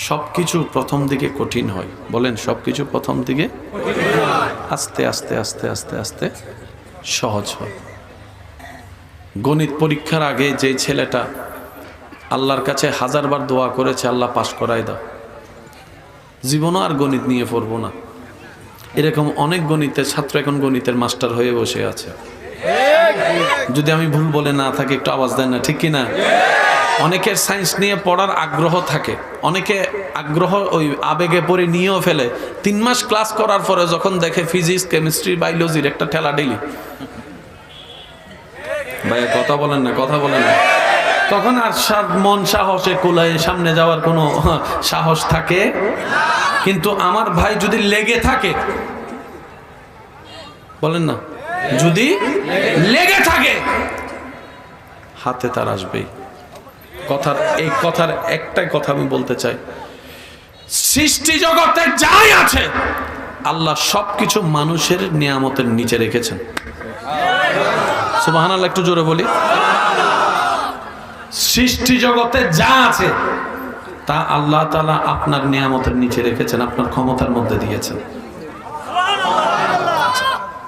সবকিছু প্রথম দিকে কঠিন হয়, বলেন সবকিছু প্রথম দিকে আস্তে আস্তে আস্তে আস্তে আস্তে সহজ হয়। গণিত পরীক্ষার আগে যে ছেলেটা আল্লাহর কাছে 1000 বার দোয়া করেছে, আল্লাহ পাশ করায় দাও, জীবনও আর গণিত নিয়ে পড়বো না, এরকম অনেক গণিতের ছাত্র এখন গণিতের মাস্টার হয়ে বসে আছে। যদি আমি ভুল বলে না থাকি একটু আওয়াজ দেন না, ঠিক কিনা? অনেকের সায়েন্স নিয়ে পড়ার আগ্রহ থাকে, অনেকে আগ্রহ ওই আবেগে পড়ে নিয়েও ফেলে। 3 মাস ক্লাস করার পরে যখন দেখে ফিজিক্স, কেমিস্ট্রি, বায়োলজির একটা ঠেলা ডেলি, ভাইয়া কথা বলেন না, কথা বলেন না, তখন আর মন সাহসে কুলায় সামনে যাওয়ার কোনো সাহস থাকে। কিন্তু আমার ভাই যদি লেগে থাকে, বলেন না, যদি লেগে থাকে হাতে তার আসবেই। এই কথার একটাই কথা আমি বলতে চাই, সৃষ্টি জগতে যাই আছে আল্লাহ সবকিছু মানুষের নিয়ামতের নিচে রেখেছেন। সুবহানাল্লাহ, একটু জোরে বলি। সৃষ্টি জগতে যা আছে তা আল্লাহ তাআলা আপনার নিয়ামতের নিচে রেখেছেন, আপনার ক্ষমতার মধ্যে দিয়েছেন।